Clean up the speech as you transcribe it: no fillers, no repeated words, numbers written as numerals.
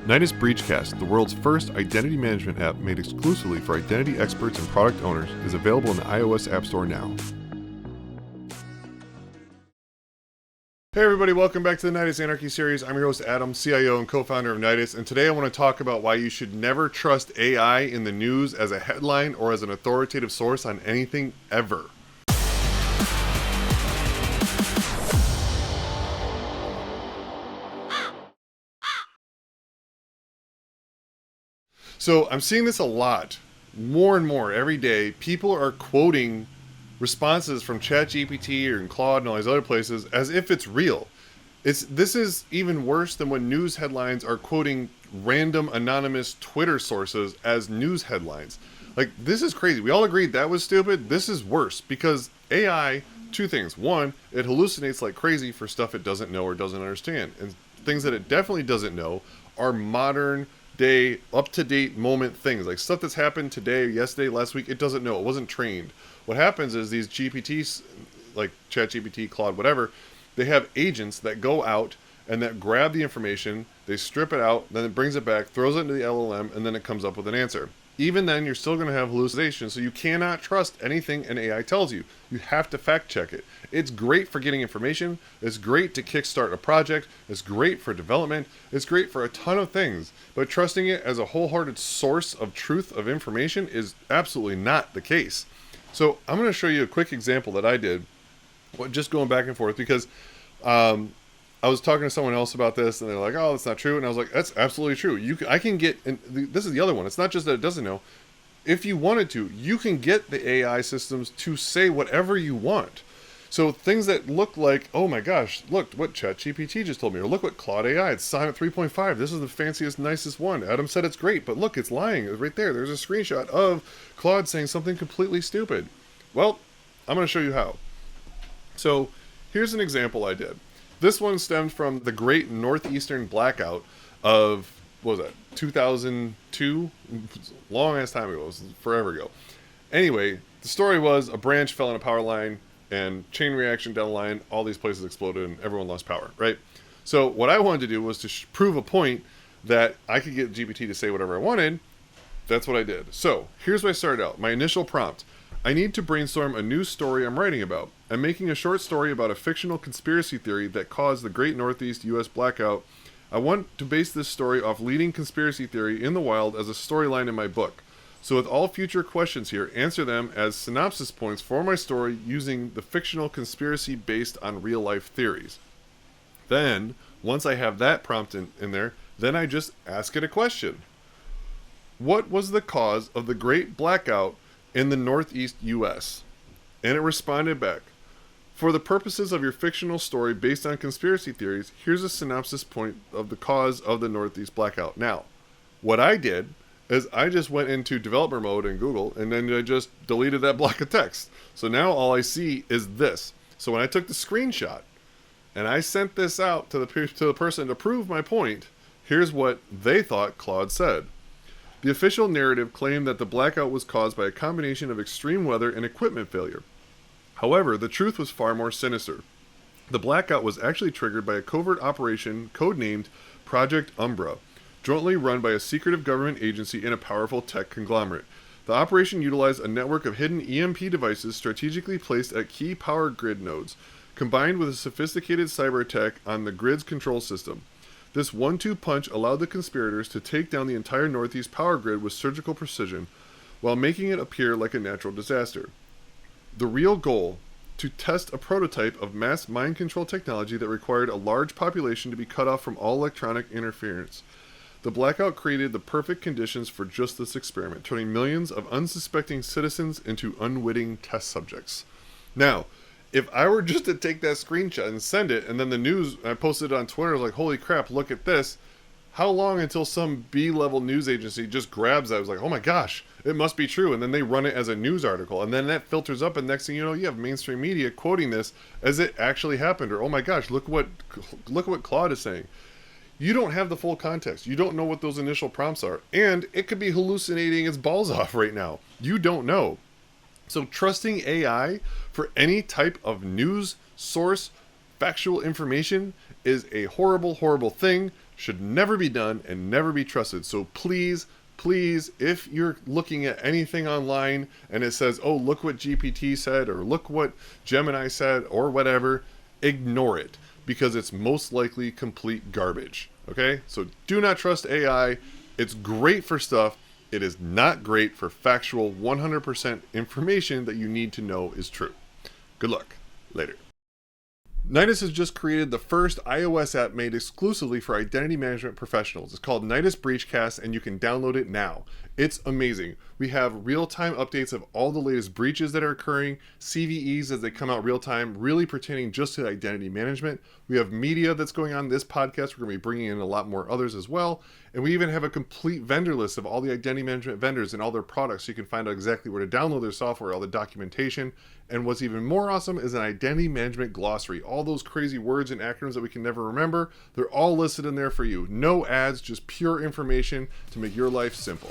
Nyedis Breachcast, the world's first identity management app made exclusively for identity experts and product owners, is available in the iOS App Store now. Hey everybody, welcome back to the Nyedis Anarchy series. I'm your host Adam, CIO and co-founder of Nyedis, and today I want to talk about why you should never trust AI in the news as a headline or as an authoritative source on anything ever. So I'm seeing this a lot, more and more every day. People are quoting responses from ChatGPT or Claude and all these other places as if it's real. This is even worse than when news headlines are quoting random anonymous Twitter sources as news headlines. Like, this is crazy. We all agreed that was stupid. This is worse because AI, two things. One, it hallucinates like crazy for stuff it doesn't know or doesn't understand. And things that it definitely doesn't know are modern day, up-to-date moment things, like stuff that's happened today, yesterday, last week. It doesn't know. It wasn't trained. What happens is these GPTs, like ChatGPT, Claude, whatever, they have agents that go out and that grab the information, they strip it out, then it brings it back, throws it into the LLM, and then it comes up with an answer. Even then, you're still going to have hallucinations, so you cannot trust anything an AI tells you. You have to fact check it. It's great for getting information. It's great to kickstart a project. It's great for development. It's great for a ton of things. But trusting it as a wholehearted source of truth of information is absolutely not the case. So I'm going to show you a quick example that I did, just going back and forth, because I was talking to someone else about this, and they're like, "Oh, that's not true." And I was like, "That's absolutely true. I can get." And this is the other one. It's not just that it doesn't know. If you wanted to, you can get the AI systems to say whatever you want. So things that look like, "Oh my gosh, look what ChatGPT just told me," or "Look what Claude AI, it's Sonnet 3.5. This is the fanciest, nicest one. Adam said it's great, but look, it's lying. It's right there. There's a screenshot of Claude saying something completely stupid." Well, I'm going to show you how. So here's an example I did. This one stemmed from the great northeastern blackout of, what was that, 2002? Long ass time ago. It was forever ago. Anyway, the story was a branch fell on a power line and chain reaction down the line, all these places exploded and everyone lost power, right? So what I wanted to do was to prove a point that I could get GPT to say whatever I wanted. That's what I did. So here's what I started out. My initial prompt. I need to brainstorm a new story I'm writing about. I'm making a short story about a fictional conspiracy theory that caused the Great Northeast U.S. blackout. I want to base this story off leading conspiracy theory in the wild as a storyline in my book. So with all future questions here, answer them as synopsis points for my story using the fictional conspiracy based on real-life theories. Then, once I have that prompt in there, then I just ask it a question. What was the cause of the Great Blackout in the Northeast U.S.? And it responded back. For the purposes of your fictional story based on conspiracy theories, here's a synopsis point of the cause of the Northeast blackout. Now, what I did is I just went into developer mode in Google, and then I just deleted that block of text. So now all I see is this. So when I took the screenshot and I sent this out to the person to prove my point, here's what they thought Claude said. The official narrative claimed that the blackout was caused by a combination of extreme weather and equipment failure. However, the truth was far more sinister. The blackout was actually triggered by a covert operation codenamed Project Umbra, jointly run by a secretive government agency and a powerful tech conglomerate. The operation utilized a network of hidden EMP devices strategically placed at key power grid nodes, combined with a sophisticated cyber attack on the grid's control system. This 1-2 punch allowed the conspirators to take down the entire Northeast power grid with surgical precision, while making it appear like a natural disaster. The real goal, to test a prototype of mass mind control technology that required a large population to be cut off from all electronic interference. The blackout created the perfect conditions for just this experiment, turning millions of unsuspecting citizens into unwitting test subjects. Now, if I were just to take that screenshot and send it, and then the news, I posted it on Twitter, like, holy crap, look at this. How long until some B-level news agency just grabs that? I was like, oh my gosh, it must be true. And then they run it as a news article. And then that filters up, and next thing you know, you have mainstream media quoting this as it actually happened. Or, oh my gosh, look what Claude is saying. You don't have the full context. You don't know what those initial prompts are. And it could be hallucinating its balls off right now. You don't know. So trusting AI for any type of news source, factual information is a horrible, horrible thing. should never be done and never be trusted. So please, please, if you're looking at anything online and it says, oh, look what GPT said, or look what Gemini said, or whatever, ignore it, because it's most likely complete garbage. Okay? So do not trust AI. It's great for stuff. It is not great for factual 100% information that you need to know is true. Good luck. Later. Nyedis has just created the first iOS app made exclusively for identity management professionals. It's called Nyedis Breachcast, and you can download it now. It's amazing. We have real-time updates of all the latest breaches that are occurring, CVEs as they come out real-time, really pertaining just to identity management. We have media that's going on in this podcast. We're going to be bringing in a lot more others as well. And we even have a complete vendor list of all the identity management vendors and all their products, so you can find out exactly where to download their software, all the documentation. And what's even more awesome is an identity management glossary. All those crazy words and acronyms that we can never remember, they're all listed in there for you. No ads, just pure information to make your life simple.